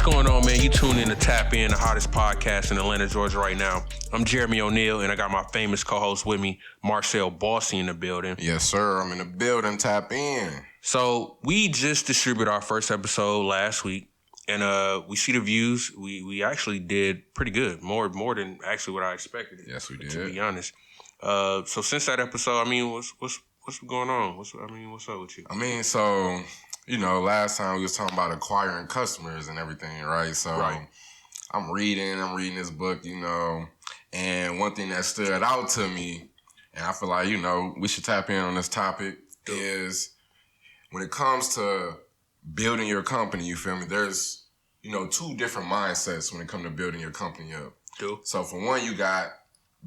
What's going on, man? You tune in to Tap In, the hottest podcast in Atlanta, Georgia right now. I'm Jeremy Oneall, and I got my famous co-host with me, Marsell Basi, in the building. Yes, sir. I'm in the building. Tap in. So we just distributed our first episode last week, and we see the views. We actually did pretty good, more than actually what I expected. Yes, we did. To be honest. So since that episode, I mean, what's going on? What's up with you? I mean, so last time we was talking about acquiring customers and everything, right? So Right. I'm reading this book, and one thing that stood out to me, and I feel like, we should tap in on this topic, is when it comes to building your company, you feel me? There's, two different mindsets when it comes to building your company up. So for one, you got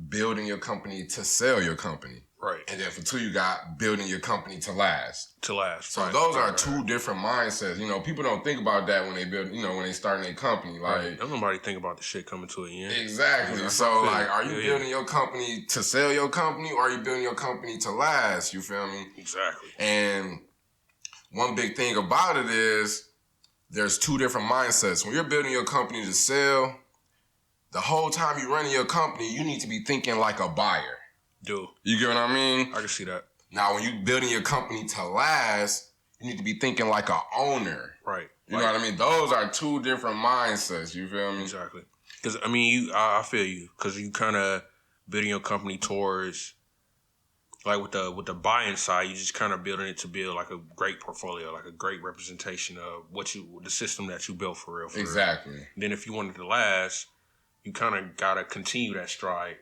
building your company to sell your company. Right. And then for two, you got building your company to last. To last. So right. those are two different mindsets. People don't think about that when they build, when they start their company. Like, don't nobody think about the shit coming to an end. Exactly. So are you building your company to sell your company, or are you building your company to last? You feel me? Exactly. And one big thing about it is there's two different mindsets. When you're building your company to sell, the whole time you're running your company, you need to be thinking like a buyer. Do. You get what I mean? I can see that. Now, when you're building your company to last, you need to be thinking like an owner. Right. You know what I mean? Those are two different mindsets. You feel me? Exactly. Because, I mean, I feel you. Because you kind of building your company towards, like with the buying side, you just kind of building it to build like a great portfolio, like a great representation of the system that you built for real. Exactly. Real. Then if you want it to last, you kind of got to continue that stride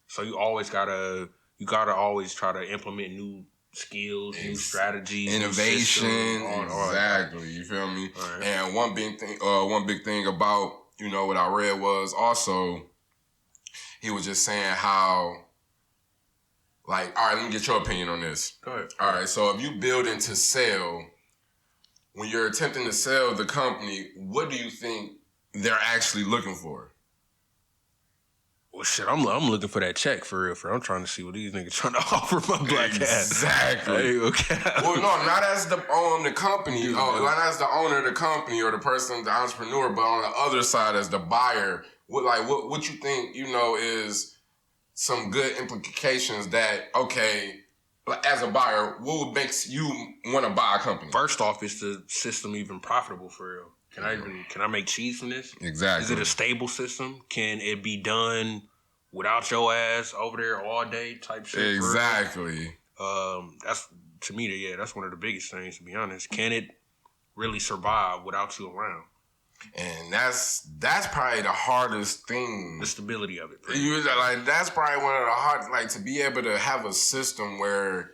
so you always always try to implement new skills, new strategies, innovation. New Exactly. You feel me? Right. And one big thing about, what I read was also, he was just saying how, like, all right, let me get your opinion on this. Go ahead. All right, so if you building to sell, when you're attempting to sell the company, what do you think they're actually looking for? Well, shit, I'm looking for that check for real. I'm trying to see what these niggas trying to offer my black ass. Exactly. Okay. Well, no, not as the company, not as the owner of the company or the person, the entrepreneur, but on the other side as the buyer. What you think, is some good implications that, okay, as a buyer, what makes you want to buy a company? First off, is the system even profitable for real? Can I make cheese from this? Exactly. Is it a stable system? Can it be done without your ass over there all day type shit? Exactly. That's, to me, that's one of the biggest things, to be honest. Can it really survive without you around? And that's probably the hardest thing. The stability of it. That's probably one of the hard, to be able to have a system where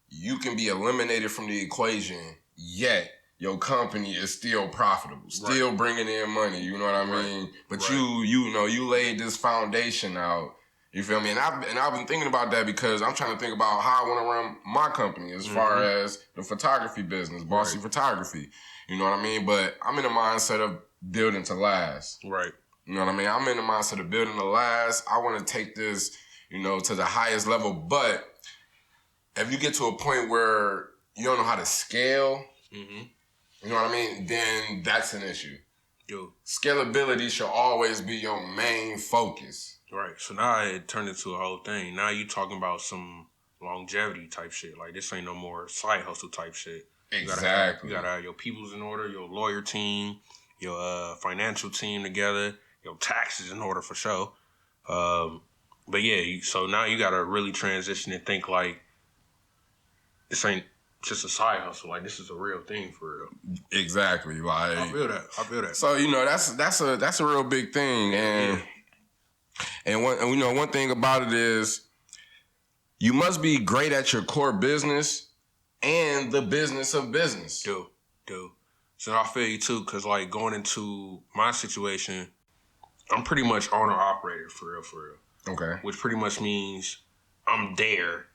you can be eliminated from the equation, yet your company is still profitable, still bringing in money. You know what I mean? But you laid this foundation out. You feel me? And I've been thinking about that because I'm trying to think about how I want to run my company as far as the photography business, Basi Photography. You know what I mean? But I'm in the mindset of building to last. Right. You know what I mean? I'm in the mindset of building to last. I want to take this, to the highest level. But if you get to a point where you don't know how to scale, you know what I mean? Then that's an issue. Scalability should always be your main focus. Right. So now it turned into a whole thing. Now you talking about some longevity type shit. Like, this ain't no more side hustle type shit. Exactly. You gotta have your peoples in order, your lawyer team, your financial team together, your taxes in order for sure. But yeah, so now you gotta really transition and think like, this ain't just a side hustle. Like, this is a real thing for real. Exactly. Like, I feel that. So that's a real big thing, and one thing about it is you must be great at your core business and the business of business. Do. So I feel you too, because like going into my situation, I'm pretty much owner operator for real. Okay. Which pretty much means I'm there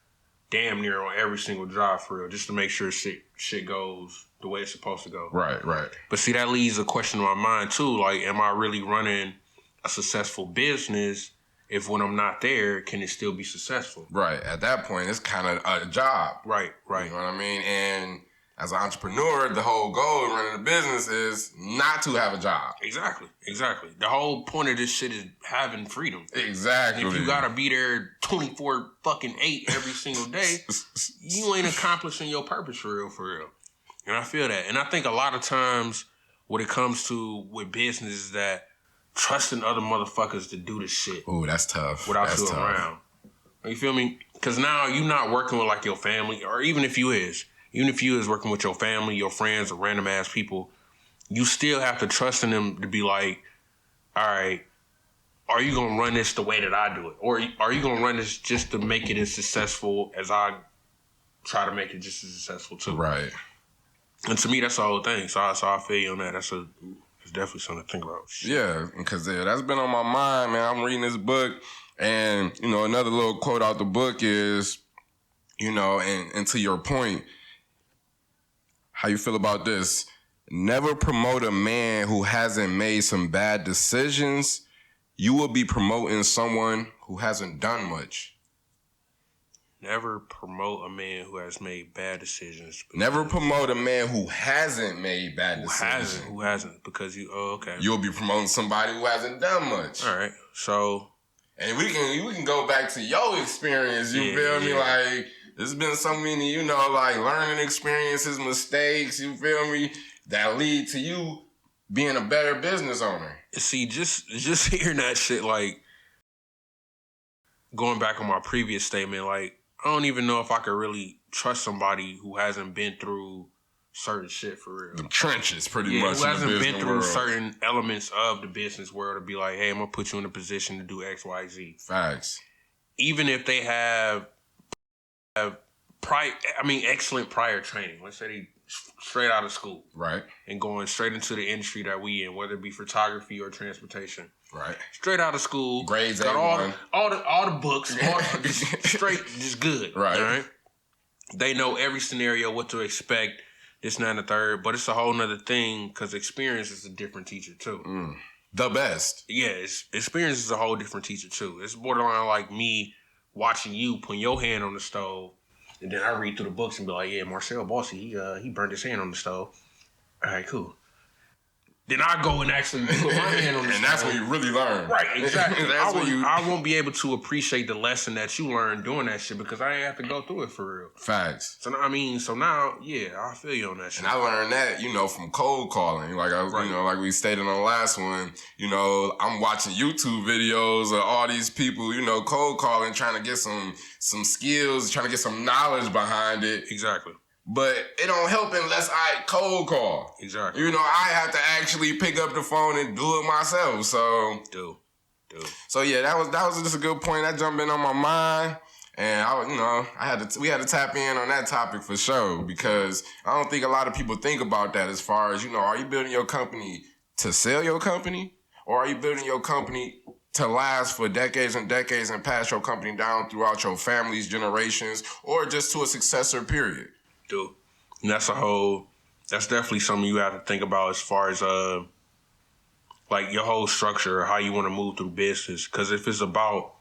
damn near on every single job for real, just to make sure shit goes the way it's supposed to go. Right. But see, that leaves a question in my mind too, like, am I really running a successful business if when I'm not there, can it still be successful? Right. At that point, it's kind of a job. Right. You know what I mean? And as an entrepreneur, the whole goal of running a business is not to have a job. Exactly. The whole point of this shit is having freedom. Exactly. And if you gotta be there 24-8 every single day, you ain't accomplishing your purpose for real. And I feel that. And I think a lot of times what it comes to with business is that trusting other motherfuckers to do the shit. Ooh, that's tough. Without you around. You feel me? Because now you're not working with like your family, or even if you is working with your family, your friends, or random ass people, you still have to trust in them to be like, all right, are you going to run this the way that I do it? Or are you going to run this just to make it as successful as I try to make it just as successful too? Right. And to me, that's the whole thing. So I feel you on that. It's definitely something to think about. Yeah, because that's been on my mind, man. I'm reading this book, and, you know, another little quote out the book is, you know, and to your point, how you feel about this? Never promote a man who hasn't made some bad decisions. You will be promoting someone who hasn't done much. Never promote a man who has made bad decisions. Never promote a man who hasn't made bad decisions. Who hasn't, because okay. You'll be promoting somebody who hasn't done much. All right, so. And we can go back to your experience, you feel me? Like, there's been so many, you know, like learning experiences, mistakes, you feel me, that lead to you being a better business owner. See, just hearing that shit, like, going back on my previous statement, like, I don't even know if I could really trust somebody who hasn't been through certain shit for real. The trenches, pretty much. Who hasn't been through world. Certain elements of the business world to be like, hey, I'm going to put you in a position to do X, Y, Z. Facts. Even if they have excellent prior training. Let's say they straight out of school. Right. And going straight into the industry that we in, whether it be photography or transportation. Right. Straight out of school. Grades got A1. all the books. Just good. Right. All right. They know every scenario, what to expect, this, that, and the third. But it's a whole nother thing because experience is a different teacher too. The best. Yeah, experience is a whole different teacher too. It's borderline like me watching you putting your hand on the stove, and then I read through the books and be like, yeah, Marsell Basi, he burned his hand on the stove. All right, cool. Then I go and actually put my hand on the stove. And that's when you really learn. Right, exactly. I won't be able to appreciate the lesson that you learned doing that shit because I ain't have to go through it for real. Facts. So now, yeah, I feel you on that shit. And I learned that, you know, from cold calling. Like you know, like we stated on the last one, you know, I'm watching YouTube videos of all these people, you know, cold calling, trying to get some skills, trying to get some knowledge behind it. Exactly. But it don't help unless I cold call. Exactly. You know, I have to actually pick up the phone and do it myself. So So yeah, that was just a good point. That jumped in on my mind, and we had to tap in on that topic for sure because I don't think a lot of people think about that as far as, you know, are you building your company to sell your company, or are you building your company to last for decades and decades and pass your company down throughout your family's generations, or just to a successor period? Dude, and that's definitely something you have to think about as far as like your whole structure or how you want to move through business. Because if it's about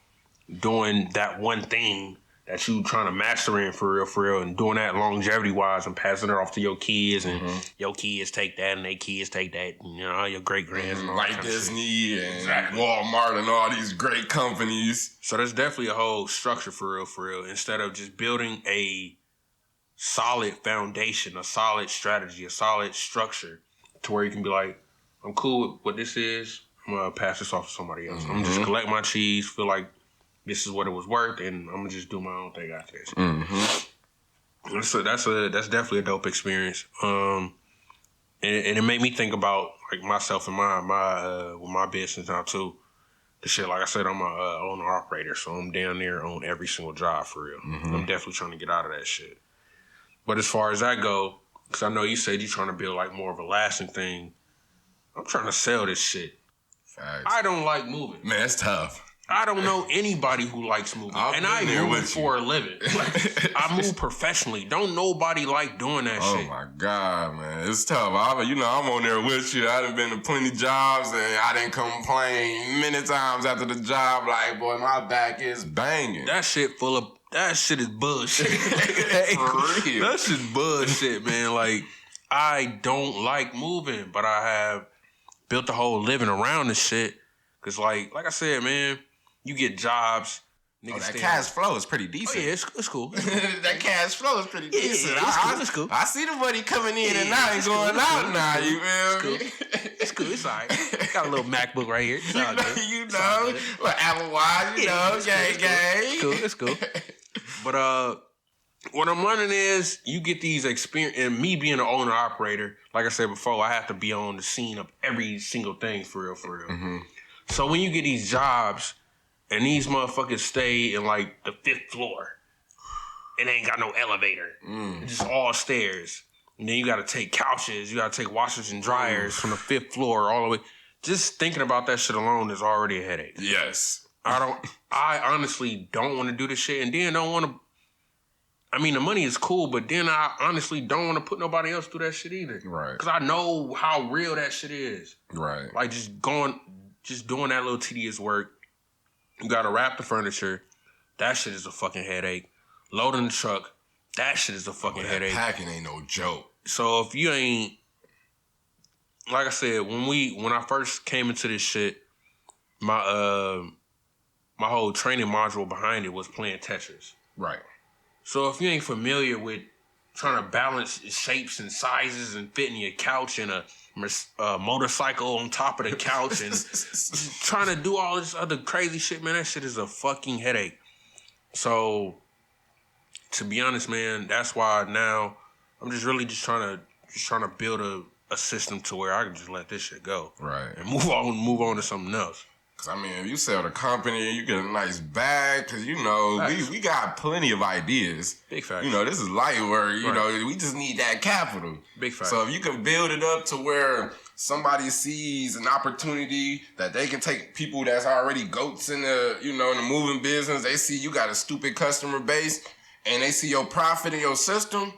doing that one thing that you trying to master in for real, and doing that longevity wise and passing it off to your kids, and your kids take that and their kids take that, and, you know, your great grands and all like that Disney and Walmart and all these great companies. So there's definitely a whole structure for real. Instead of just building a solid foundation, a solid strategy, a solid structure to where you can be like, I'm cool with what this is. I'm going to pass this off to somebody else. I'm going to just collect my cheese, feel like this is what it was worth, and I'm going to just do my own thing after this. So that's definitely a dope experience. And it made me think about like myself and my business now too. The shit, like I said, I'm a owner operator, so I'm down there on every single job for real. I'm definitely trying to get out of that shit. But as far as that go, because I know you said you're trying to build like more of a lasting thing, I'm trying to sell this shit. Facts. I don't like moving. Man, it's tough. I don't know anybody who likes moving. And I move for a living. Like, I move professionally. Don't nobody like doing that shit. Oh my God, man. It's tough. I'm on there with you. I done been to plenty jobs and I didn't complain many times after the job. Like, boy, my back is banging. That shit full of that shit is bullshit. For real. That shit's bullshit, man. Like, I don't like moving, but I have built a whole living around this shit. Cause like I said, man, you get jobs. Oh, that cash flow is pretty decent. Oh yeah, it's cool. That cash flow is pretty decent. It's cool. I see the money coming in and out and going out now. You feel me? It's cool. It's all right. Got a little MacBook right here. You know, like Apple Watch. You know, gang. It's cool. But what I'm learning is you get these experience, and me being an owner operator, like I said before, I have to be on the scene of every single thing for real. Mm-hmm. So when you get these jobs. And these motherfuckers stay in like the 5th floor. It ain't got no elevator. It's just all stairs. And then you gotta take couches. You gotta take washers and dryers from the 5th floor all the way. Just thinking about that shit alone is already a headache. Yes. I honestly don't want to do this shit. And then don't want to. I mean, the money is cool, but then I honestly don't want to put nobody else through that shit either. Right. Because I know how real that shit is. Right. Like just doing that little tedious work. You gotta wrap the furniture. That shit is a fucking headache. Loading the truck. That shit is a fucking headache. Packing ain't no joke. So if you ain't, like I said, when I first came into this shit, my whole training module behind it was playing Tetris. Right. So if you ain't familiar with trying to balance shapes and sizes and fitting your couch in a motorcycle on top of the couch and just trying to do all this other crazy shit, man, that shit is a fucking headache. So, to be honest, man, that's why now I'm just really trying to build a system to where I can just let this shit go. Right. And move on to something else. Cause I mean, if you sell the company, you get a nice bag. Cause you know we got plenty of ideas. Big facts. You know, this is light work. You know, we just need that capital. Big facts. So if you can build it up to where somebody sees an opportunity that they can take people that's already goats in the in the moving business. They see you got a stupid customer base, and they see your profit in your system.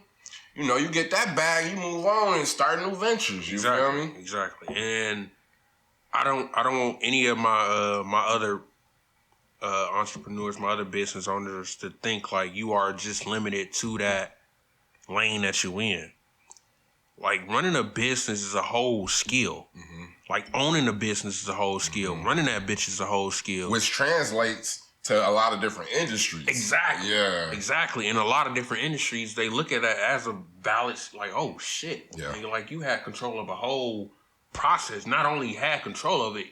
You know, you get that bag, you move on and start new ventures. You feel me? Exactly. And I don't want any of my other entrepreneurs, my other business owners to think like you are just limited to that lane that you in. Like running a business is a whole skill. Mm-hmm. Like owning a business is a whole skill. Mm-hmm. Running that bitch is a whole skill. Which translates to a lot of different industries. Exactly. Yeah. Exactly. In a lot of different industries, they look at that as a balance, like, oh shit. Yeah. Nigga, like you had control of a whole process. Not only had control of it,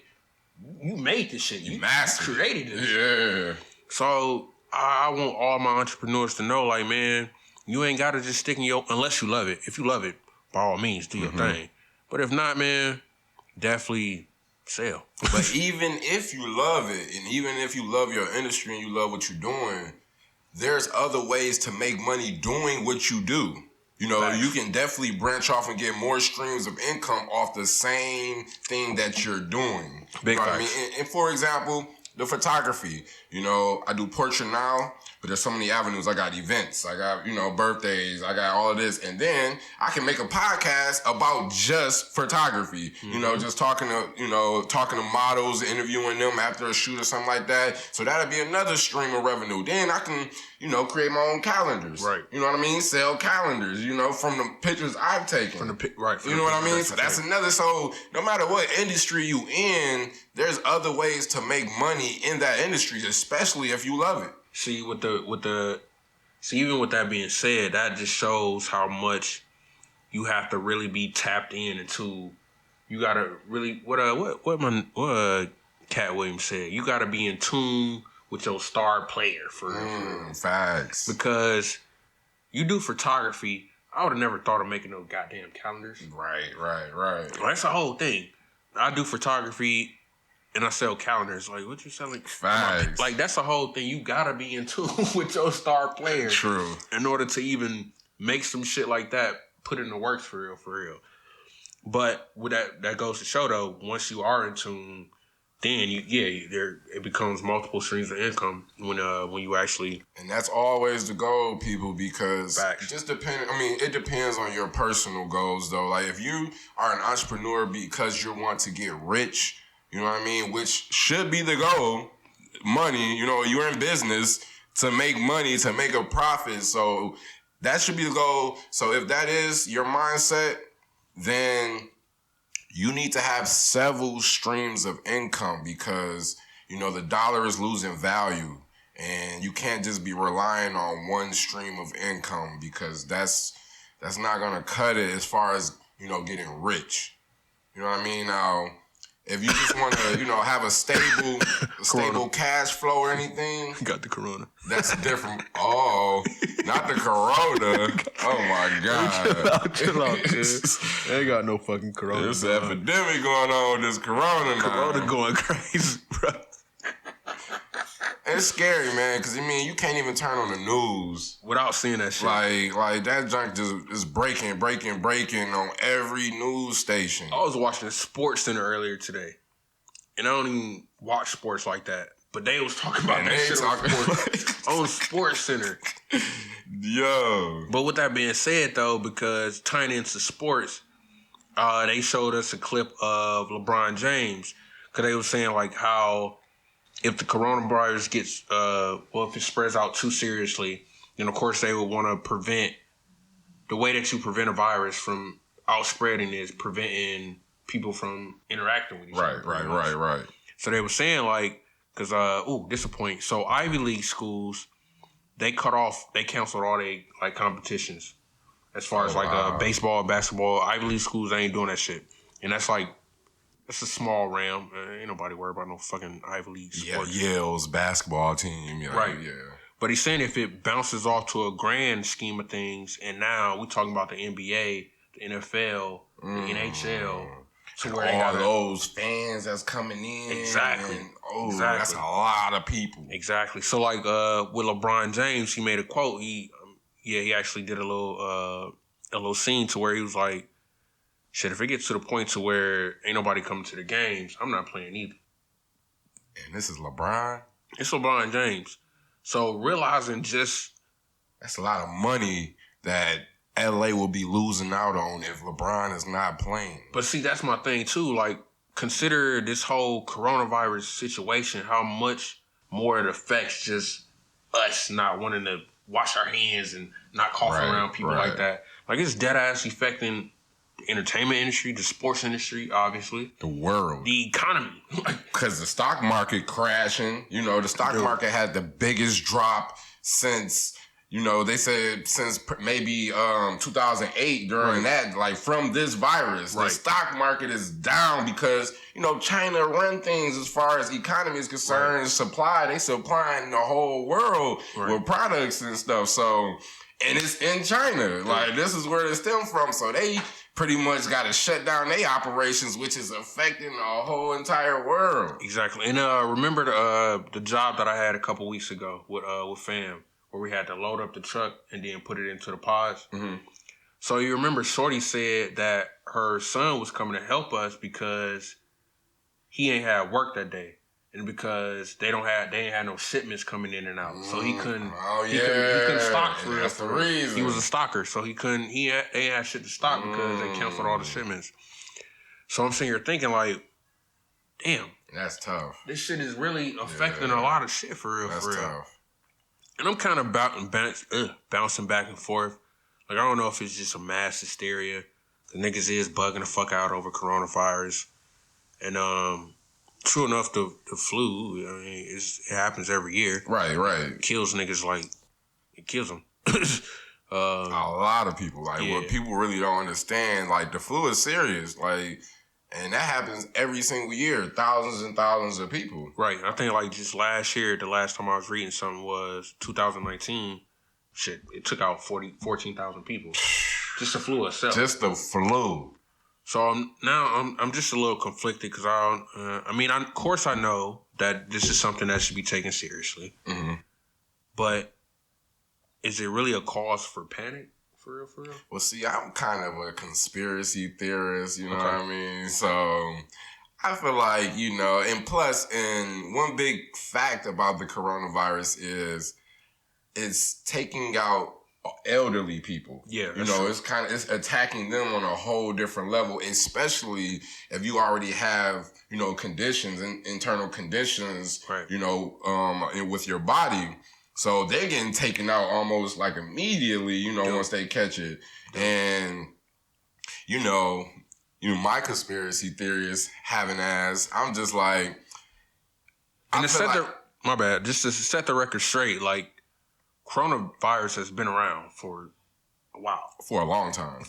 you made this shit. You created it. Yeah. So I want all my entrepreneurs to know, like, man, you ain't gotta just stick in unless you love it. If you love it, by all means, do your thing. But if not, man, definitely sell. But even if you love it, and even if you love your industry and you love what you're doing, there's other ways to make money doing what you do. You know, you can definitely branch off and get more streams of income off the same thing that you're doing. Big facts. I mean? And for example, the photography. You know, I do portrait now, but there's so many avenues. I got events. I got, birthdays. I got all of this. And then I can make a podcast about just photography. Mm-hmm. You know, just talking to models, interviewing them after a shoot or something like that. So that'll be another stream of revenue. Then I can, create my own calendars. Right. You know what I mean? Sell calendars, from the pictures I've taken. You know what I mean? So that's another. So no matter what industry you in, there's other ways to make money in that industry, especially if you love it. See, even with that being said, that just shows how much you have to really be tapped into. You gotta really what Cat Williams said. You gotta be in tune with your star player for facts. Because you do photography, I would have never thought of making no goddamn calendars. Right. That's the whole thing. I do photography. And I sell calendars. Like, what you selling? Facts. Like, that's the whole thing. You gotta be in tune with your star player. True. In order to even make some shit like that, put in the works for real. But with that goes to show though, once you are in tune, then it becomes multiple streams of income when you actually. And that's always the goal, people, because Facts. It depends on your personal goals though. Like if you are an entrepreneur because you want to get rich. You know what I mean? Which should be the goal. Money, you're in business to make money, to make a profit. So that should be the goal. So if that is your mindset, then you need to have several streams of income because, the dollar is losing value. And you can't just be relying on one stream of income because that's not going to cut it as far as, getting rich. You know what I mean? Now, if you just want to, have a stable cash flow or anything. Got the corona. That's different. Oh, not the corona. Oh, my God. Chill out, kid. Ain't got no fucking corona. There's an epidemic going on with this corona now. Corona going crazy, bro. It's scary, man, because, you can't even turn on the news without seeing that shit. Like that junk just is breaking on every news station. I was watching Sports Center earlier today, and I don't even watch sports like that, but they was talking about that shit on Sports Center. Yo. But with that being said, though, because tying into sports, they showed us a clip of LeBron James, because they were saying, like, how if the coronavirus gets, if it spreads out too seriously, then of course they would want to prevent, the way that you prevent a virus from outspreading is preventing people from interacting with each other. Right. So they were saying, like, because, disappointing. So Ivy League schools, they canceled all their, like, competitions. As far as, baseball, basketball, Ivy League schools, they ain't doing that shit. And that's, like, it's a small realm. Ain't nobody worried about no fucking Ivy League sports. Yeah, Yale's basketball team. Right. Yeah. But he's saying if it bounces off to a grand scheme of things, and now we're talking about the NBA, the NFL, the NHL, to where all those fans that's coming in. Exactly. That's a lot of people. Exactly. So, like, with LeBron James, he made a quote. He actually did a little scene to where he was like, shit, if it gets to the point to where ain't nobody coming to the games, I'm not playing either. And this is LeBron? It's LeBron James. So realizing that's a lot of money that LA will be losing out on if LeBron is not playing. But see, that's my thing too. Like, consider this whole coronavirus situation, how much more it affects just us not wanting to wash our hands and not coughing around people like that. Like, it's dead ass affecting the entertainment industry, the sports industry, obviously. The world. The economy. Because the stock market crashing. The stock market had the biggest drop since, they said since maybe 2008 during that, like from this virus. The stock market is down because, China run things as far as economy is concerned. Supply, they supplying the whole world with products and stuff. So, and it's in China. Like, this is where it stemmed from. So they pretty much got to shut down their operations, which is affecting the whole entire world. Exactly. And remember the job that I had a couple weeks ago with fam, where we had to load up the truck and then put it into the pods? Mm-hmm. So you remember Shorty said that her son was coming to help us because he ain't had work that day. And because they ain't had no shipments coming in and out. So he couldn't he couldn't stock for real. That's the reason. He was a stocker, so they ain't had shit to stock because they canceled all the shipments. So I'm sitting here thinking, like, damn. That's tough. This shit is really affecting a lot of shit for real. That's tough. And I'm kind of bouncing back and forth. Like, I don't know if it's just a mass hysteria. The niggas is bugging the fuck out over coronavirus. And true enough, the flu, I mean, it happens every year. Right. It kills niggas it kills them. A lot of people. Like, what people really don't understand, like, the flu is serious. Like, and that happens every single year. Thousands and thousands of people. Right. I think, like, just last year, the last time I was reading something was 2019. Shit, it took out 14,000 people. Just the flu itself. Just the flu. So I'm just a little conflicted because of course I know that this is something that should be taken seriously. Mm-hmm. But is it really a cause for panic? For real? Well, see, I'm kind of a conspiracy theorist, you know what I mean? So I feel like, and plus, one big fact about the coronavirus is it's taking out elderly people. Yeah. It's attacking them on a whole different level, especially if you already have, conditions and internal conditions, with your body. So they're getting taken out almost like immediately, you know, once they catch it. And, you know, my conspiracy theorist having ass, I'm just like... And my bad, just to set the record straight, like, coronavirus has been around for a while. For a long time.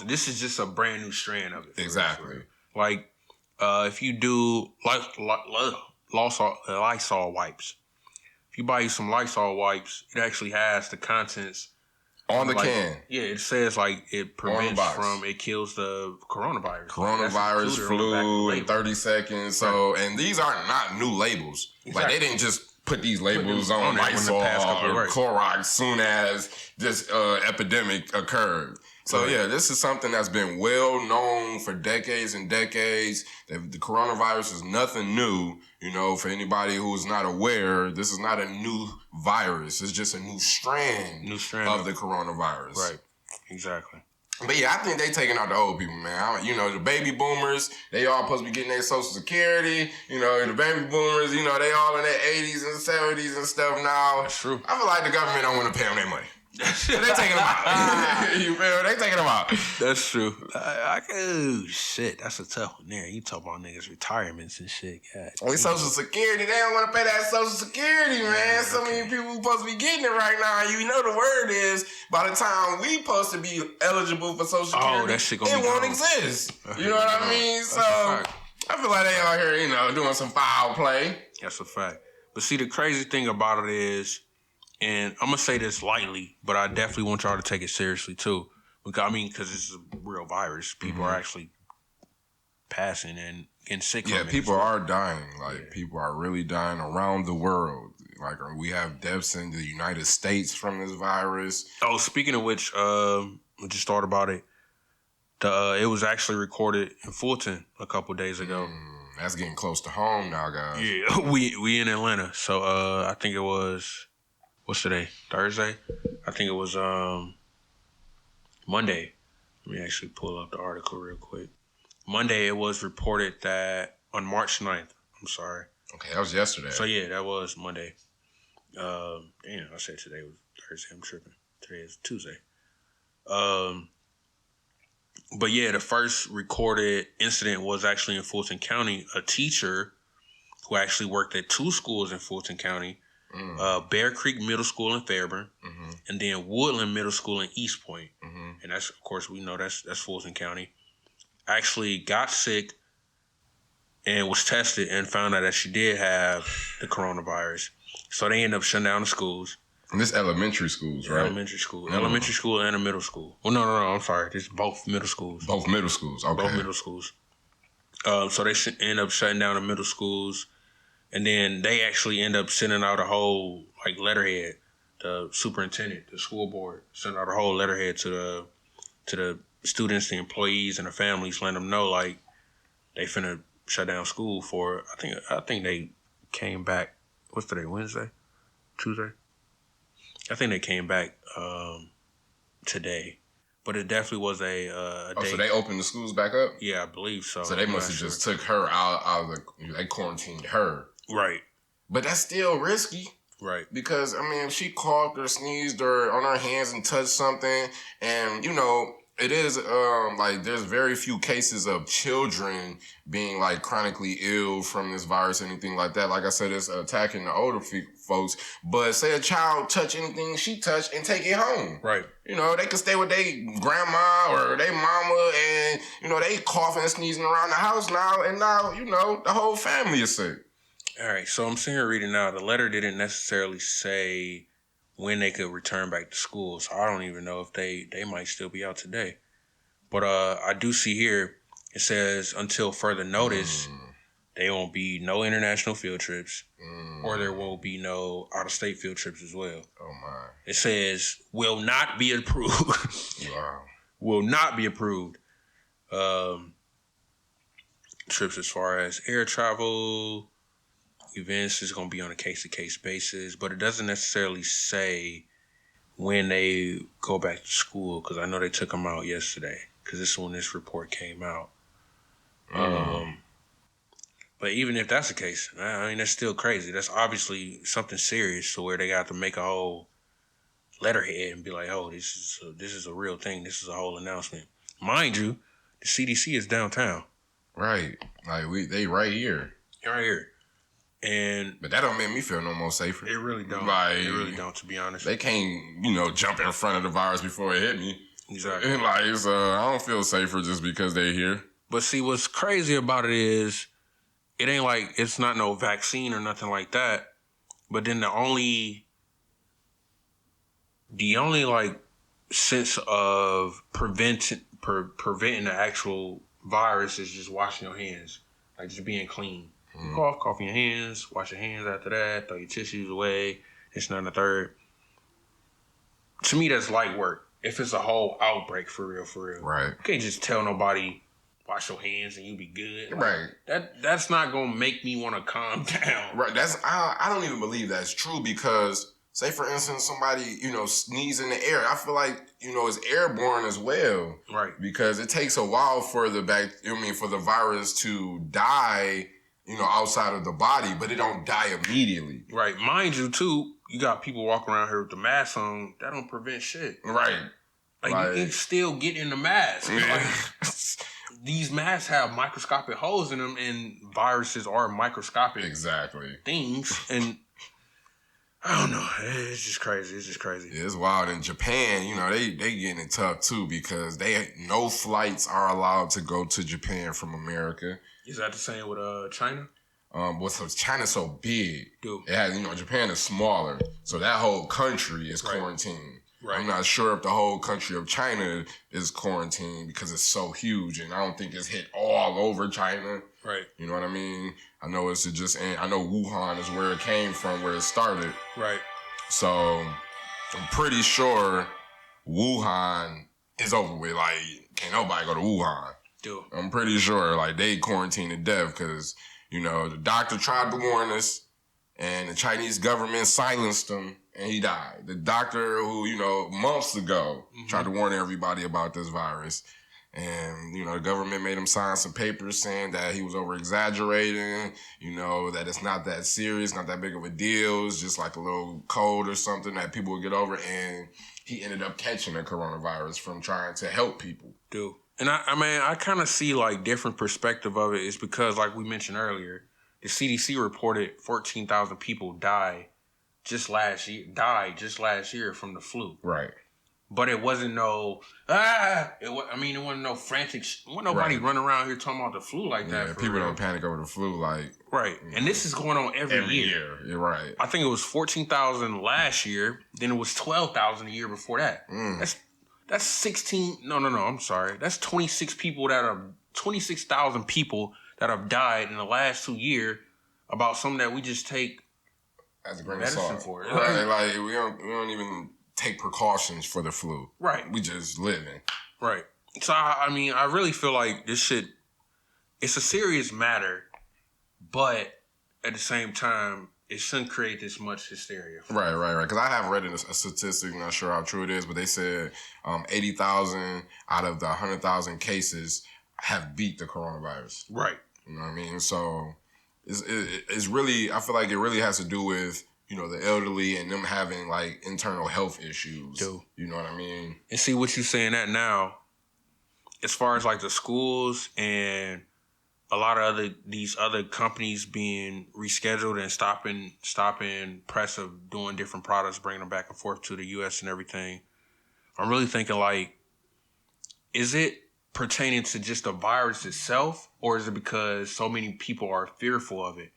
This is just a brand new strand of it. Exactly. Like, if you do Lysol wipes, if you buy you some Lysol wipes, it actually has the contents on the can. Yeah, it says like it prevents it kills the coronavirus. Coronavirus, flu in 30 seconds. So, and these are not new labels. Exactly. Like they didn't just put these labels on Lysol or Clorox soon as this epidemic occurred. So yeah, this is something that's been well known for decades and decades. The coronavirus is nothing new. You know, for anybody who's not aware, this is not a new virus. It's just a new strand of the coronavirus. Right. Exactly. But yeah, I think they taking out the old people, man. You know, the baby boomers, they all supposed to be getting their Social Security. You know, the baby boomers, you know, they all in their 80s and 70s and stuff now. That's true. I feel like the government don't want to pay them their money. They taking them out. You feel? They taking them out. That's true. Oh shit, that's a tough one there. You talk about niggas' retirements and shit. God. Social Security, they don't want to pay that Social Security, man. So many people supposed to be getting it right now. You know the word is by the time we supposed to be eligible for Social Security, that shit gonna it won't exist. You know what I mean? So I feel like they out here, you know, doing some foul play. That's a fact. But see, the crazy thing about it is. And I'm going to say this lightly, but I definitely want y'all to take it seriously, too. Because this is a real virus. People are actually passing and getting sick from it. Yeah, people are dying. People are really dying around the world. Like, we have deaths in the United States from this virus. Oh, speaking of which, I just thought about it. It was actually recorded in Fulton a couple days ago. That's getting close to home now, guys. Yeah, we in Atlanta. So, I think it was... What's today? Thursday? I think it was Monday. Let me actually pull up the article real quick. Monday, it was reported that on March 9th. I'm sorry. Okay, that was yesterday. So, yeah, that was Monday. Damn, I said today was Thursday. I'm tripping. Today is Tuesday. But, yeah, the first recorded incident was actually in Fulton County. A teacher who actually worked at 2 schools in Fulton County, Bear Creek Middle School in Fairburn, and then Woodland Middle School in East Point. And that's, of course, we know that's Fulton County. Actually got sick and was tested and found out that she did have the coronavirus. So they ended up shutting down the schools. And this elementary schools, right? Elementary school. Elementary school and a middle school. Well, no, I'm sorry. This is both middle schools. Both middle schools, okay. Both middle schools. So they end up shutting down the middle schools. And then they actually end up sending out a whole letterhead. The superintendent, the school board, sent out a whole letterhead to the students, the employees, and the families, letting them know they finna shut down school for. I think they came back. What's today? Wednesday, Tuesday. I think they came back today, but it definitely was a day. So they opened the schools back up? Yeah, I believe so. So they must have just took her out of they quarantined her. Right. But that's still risky. Right. Because, if she coughed or sneezed or on her hands and touched something, and, it is, there's very few cases of children being, chronically ill from this virus or anything like that. Like I said, it's attacking the older folks. But say a child touch anything she touched and take it home. Right. They could stay with their grandma or their mama and, they coughing and sneezing around the house now. And now, the whole family is sick. All right, so I'm sitting here reading now. The letter didn't necessarily say when they could return back to school, so I don't even know if they might still be out today. But I do see here, it says until further notice, there won't be no international field trips, or there will be no out-of-state field trips as well. Oh, my. It says will not be approved. Wow. Will not be approved. Trips as far as air travel, events is going to be on a case-to-case basis, but it doesn't necessarily say when they go back to school, because I know they took them out yesterday, because this is when this report came out. But even if that's the case, I mean, that's still crazy. That's obviously something serious to where they got to make a whole letterhead and be like, "Oh, this is a real thing. This is a whole announcement." Mind you, the CDC is downtown, Right. Like they right here. right here, and But that don't make me feel no more safer. it really don't. Like, It really don't. To be honest, they can't, jump in front of the virus before it hit me. exactly. And like, I don't feel safer just because they're here. But see, what's crazy about it is, it ain't like it's not no vaccine or nothing like that. But then the only like sense of preventing the actual virus is just washing your hands, like just being clean. You cough in your hands, wash your hands after that, throw your tissues away. It's not a third. To me, that's light work. If it's a whole outbreak for real, Right. you can't just tell nobody wash your hands and you be good. Like, Right. That's not gonna make me want to calm down. Right. I don't even believe that's true because, say for instance, somebody, sneeze in the air. I feel like, it's airborne as well. Right. Because it takes a while for the virus to die, outside of the body, but it don't die immediately. Right. Mind you, too, you got people walking around here with the mask on. That don't prevent shit. Right. Like you can still get in the mask. Yeah. Like, these masks have microscopic holes in them, and viruses are microscopic things. And I don't know. It's just crazy. Yeah, it's wild. In Japan, they getting it tough too because no flights are allowed to go to Japan from America. Is that the same with China? China's so big. Dude. It has, Japan is smaller, so that whole country is quarantined. Right. I'm not sure if the whole country of China is quarantined because it's so huge, and I don't think it's hit all over China. Right. You know what I mean? I know I know Wuhan is where it came from, where it started. Right. So I'm pretty sure Wuhan is over with. Like, can't nobody go to Wuhan. Dude. I'm pretty sure, like, they quarantined to death because, the doctor tried to warn us, and the Chinese government silenced him, and he died. The doctor who, months ago tried to warn everybody about this virus. And, the government made him sign some papers saying that he was over-exaggerating, that it's not that serious, not that big of a deal. It's just like a little cold or something that people would get over. And he ended up catching the coronavirus from trying to help people. Dude. And I kind of see like different perspective of it. It's because, like we mentioned earlier, the CDC reported 14,000 people died just last year from the flu. Right. But it wasn't it wasn't no frantic wasn't nobody running around here talking about the flu like that. Yeah, people don't panic over the flu like. Right. And this is going on every year. You're right. I think it was 14,000 last year, then it was 12,000 a year before that. That's 16 I'm sorry. That's 26,000 people that have died in the last 2 years about something that we just take as a grain of medicine salt for. Right, like we don't even take precautions for the flu. Right. We just living. Right. So, I really feel like this shit, it's a serious matter, but at the same time, it shouldn't create this much hysteria. Right. Because I have read a statistic, not sure how true it is, but they said 80,000 out of the 100,000 cases have beat the coronavirus. Right. You know what I mean? So it's really, I feel like it really has to do with, the elderly and them having like internal health issues. Dude. You know what I mean? And see what you're saying that now, as far as like the schools and a lot of these other companies being rescheduled and stopping press of doing different products, bringing them back and forth to the U.S. and everything. I'm really thinking like, is it pertaining to just the virus itself, or is it because so many people are fearful of it?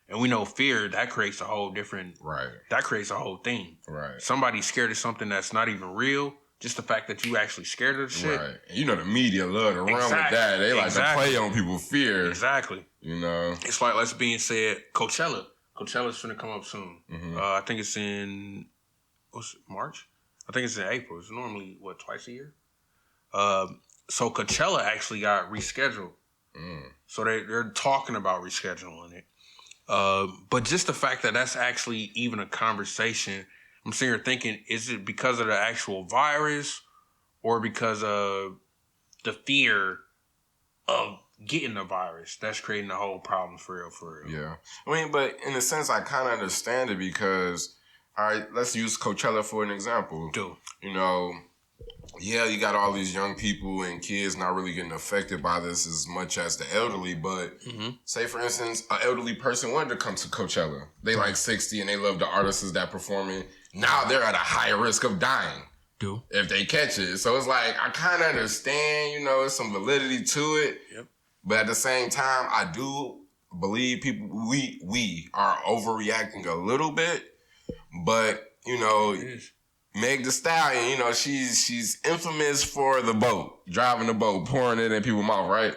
And we know fear, that creates a whole different... Right. That creates a whole thing. Right. Somebody's scared of something that's not even real. Just the fact that you actually scared of the shit. Right. And the media love to run with that. They like to play on people's fear. Exactly. It's like, let's being said, Coachella. Coachella's finna come up soon. Mm-hmm. I think it's in... March? I think it's in April. It's normally, twice a year? So Coachella actually got rescheduled. So they're talking about rescheduling it. But just the fact that that's actually even a conversation, I'm sitting here thinking, is it because of the actual virus or because of the fear of getting the virus. That's creating the whole problem for real. Yeah. I mean, but in a sense, I kind of understand it because, all right, let's use Coachella for an example. You know, yeah, you got all these young people and kids not really getting affected by this as much as the elderly, but say, for instance, an elderly person wanted to come to Coachella. They like 60 and they love the artists that performing. Now they're at a higher risk of dying. If they catch it. So it's like, I kind of understand, you know, there's some validity to it. Yep. But at the same time, I do believe people, we are overreacting a little bit. But, you know, Meg Thee Stallion, you know, she's infamous for the boat, driving the boat, pouring it in people's mouth, right?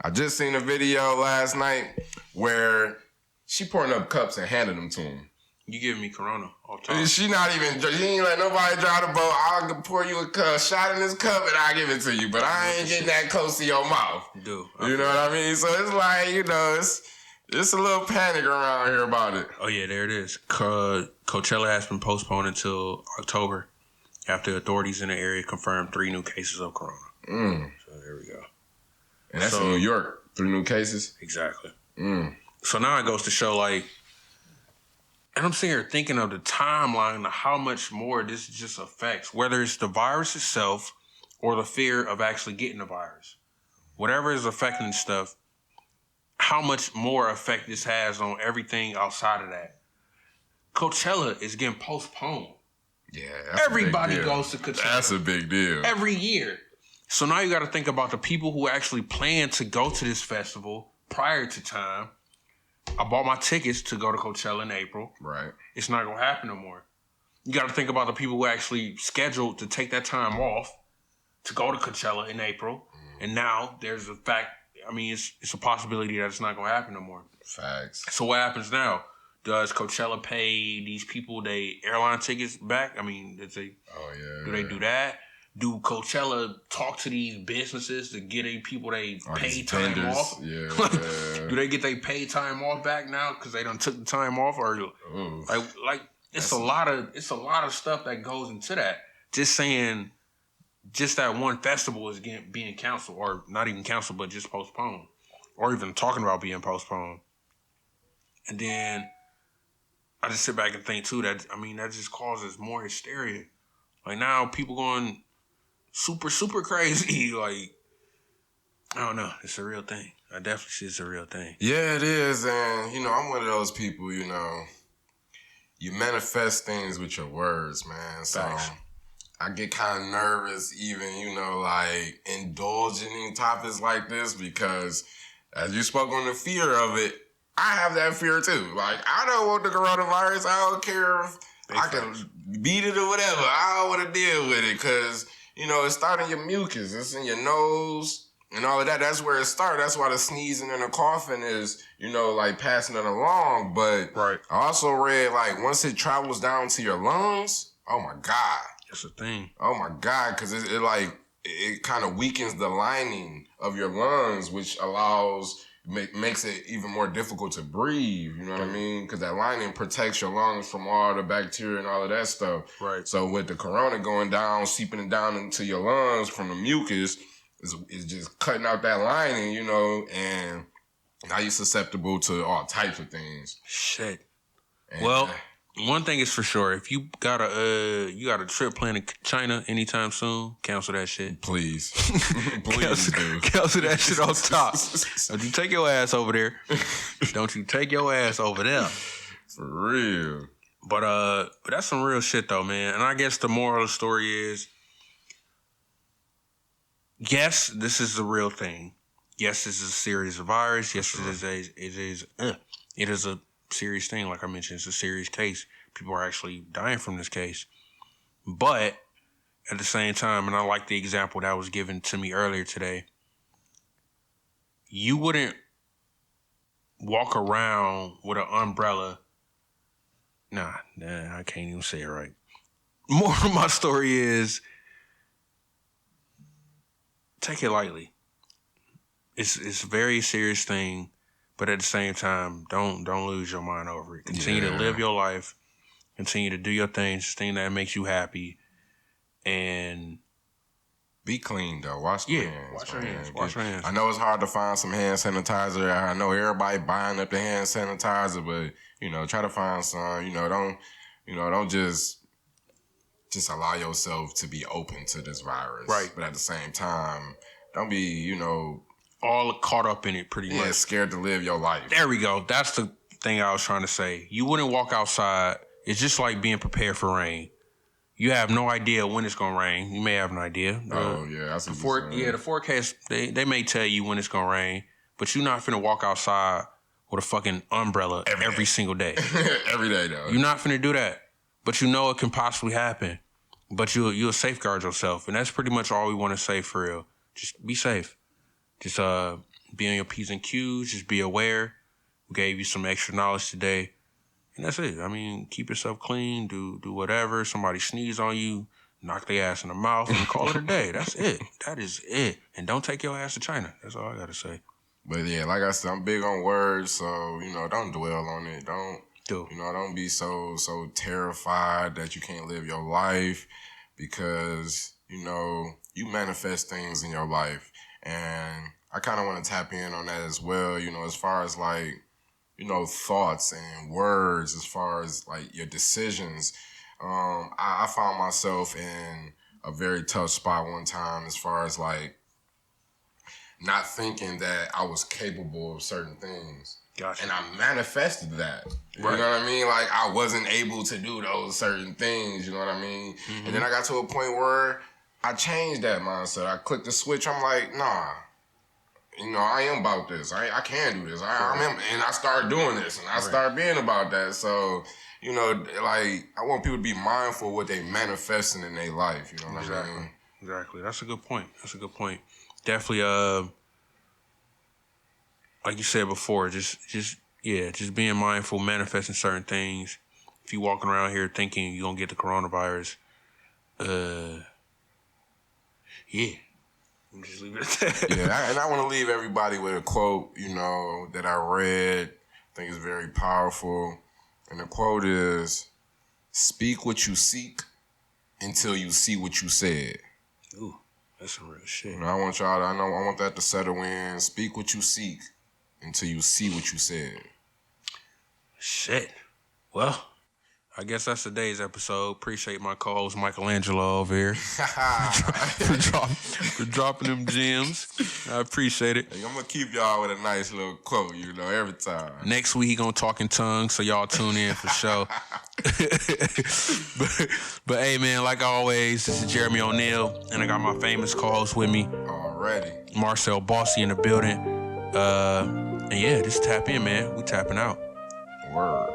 I just seen a video last night where she pouring up cups and handing them to him. You giving me Corona all the time. She ain't let nobody drive the boat. I'll pour you a shot in this cup and I'll give it to you. But I ain't getting that close to your mouth. You know what I mean? So it's like, you know, it's a little panic around here about it. Oh, yeah, there it is. Coachella has been postponed until October after authorities in the area confirmed 3 new cases of Corona. So there we go. And that's in New York. 3 new cases? Exactly. So now it goes to show, like, and I'm sitting here thinking of the timeline of how much more this just affects, whether it's the virus itself or the fear of actually getting the virus. Whatever is affecting stuff, how much more effect this has on everything outside of that. Coachella is getting postponed. Yeah, everybody goes to Coachella. That's a big deal. Every year. So now you got to think about the people who actually plan to go to this festival prior to time. I bought my tickets to go to Coachella in April. Right. It's not going to happen no more. You got to think about the people who actually scheduled to take that time off to go to Coachella in April. And now there's a fact, I mean, it's a possibility that it's not going to happen no more. Facts. So what happens now? Does Coachella pay these people their airline tickets back? I mean, do they do that? Do Coachella talk to these businesses to get people they paid time off? Yeah. Do they get their paid time off back now because they done took the time off? Or like it's a lot of stuff that goes into that. Just saying, just that one festival is being canceled, or not even canceled, but just postponed, or even talking about being postponed. And then I just sit back and think too that that just causes more hysteria. Like now people going super, super crazy. Like, I don't know. It's a real thing. I definitely see it's a real thing. Yeah, it is. And, you know, I'm one of those people, you know, you manifest things with your words, man. So I get kind of nervous even, you know, like indulging in topics like this because as you spoke on the fear of it, I have that fear too. Like, I don't want the coronavirus. I don't care if I can beat it or whatever. I don't want to deal with it because, you know, it's starting your mucus. It's in your nose and all of that. That's where it starts. That's why the sneezing and the coughing is, you know, like passing it along. But I also read, like, once it travels down to your lungs, oh, my God. It's a thing. Oh, my God, because it kind of weakens the lining of your lungs, which makes it even more difficult to breathe, you know what I mean? Because that lining protects your lungs from all the bacteria and all of that stuff. Right. So with the corona going down, seeping it down into your lungs from the mucus, is just cutting out that lining, you know, and now you're susceptible to all types of things. Shit. And, well, one thing is for sure, if you got a trip planned to China anytime soon, cancel that shit. Please. Please do. Cancel that shit on top. Don't you take your ass over there. Don't you take your ass over there. For real. But that's some real shit though, man. And I guess the moral of the story is, yes, this is a real thing. Yes, this is a serious virus. Yes, it is a serious thing. Like I mentioned, it's a serious case. People are actually dying from this case. But at the same time, and I like the example that was given to me earlier today, you wouldn't walk around with an umbrella. Nah, I can't even say it right. More of my story is, take it lightly. It's a very serious thing. But at the same time, don't lose your mind over it. Continue to live your life. Continue to do your things that makes you happy. And Be clean though. Wash your hands. Wash your hands. Wash your hands. I know it's hard to find some hand sanitizer. I know everybody buying up the hand sanitizer, but try to find some. Don't just allow yourself to be open to this virus. Right. But at the same time, don't be all caught up in it pretty much. Scared to live your life. There we go. That's the thing I was trying to say. You wouldn't walk outside. It's just like being prepared for rain. You have no idea when it's gonna rain. You may have an idea. That's the forecast. They may tell you when it's gonna rain, but you're not finna walk outside with a fucking umbrella every single day. Every day though. You're not finna do that, but you know it can possibly happen. But you'll safeguard yourself, and that's pretty much all we want to say for real. Just be safe. Just be on your P's and Q's. Just be aware. We gave you some extra knowledge today. And that's it. I mean, keep yourself clean. Do whatever. Somebody sneeze on you, knock their ass in the mouth, and call it a day. That's it. That is it. And don't take your ass to China. That's all I got to say. But yeah, like I said, I'm big on words, so, don't dwell on it. Don't be so terrified that you can't live your life because, you manifest things in your life. And I kind of want to tap in on that as well, as far as like, thoughts and words, as far as like your decisions. I found myself in a very tough spot one time as far as like not thinking that I was capable of certain things. Gotcha. And I manifested that. You know what I mean? Like I wasn't able to do those certain things, you know what I mean? Mm-hmm. And then I got to a point where I changed that mindset. I clicked the switch. I'm like, nah. I am about this. I can do this. And I started doing this, and I started being about that. So, like I want people to be mindful of what they manifesting in their life. You know what I mean? Exactly. That's a good point. Definitely. Like you said before, just being mindful, manifesting certain things. If you walking around here thinking you're gonna get the coronavirus, just leave it at that. And I want to leave everybody with a quote, that I read. I think it's very powerful. And the quote is, "Speak what you seek until you see what you said." Ooh, that's some real shit. I want y'all to, I want that to settle in. Speak what you seek until you see what you said. Shit. Well, I guess that's today's episode. Appreciate my co-host Michelangelo over here for dropping them gems. I appreciate it. Hey, I'm gonna keep y'all with a nice little quote, every time. Next week he gonna talk in tongues, so y'all tune in for sure. but hey man, like always, this is Jeremy Oneall, and I got my famous co-host with me. Already. Marsell Basi in the building. And yeah, just tap in, man. We tapping out. Word.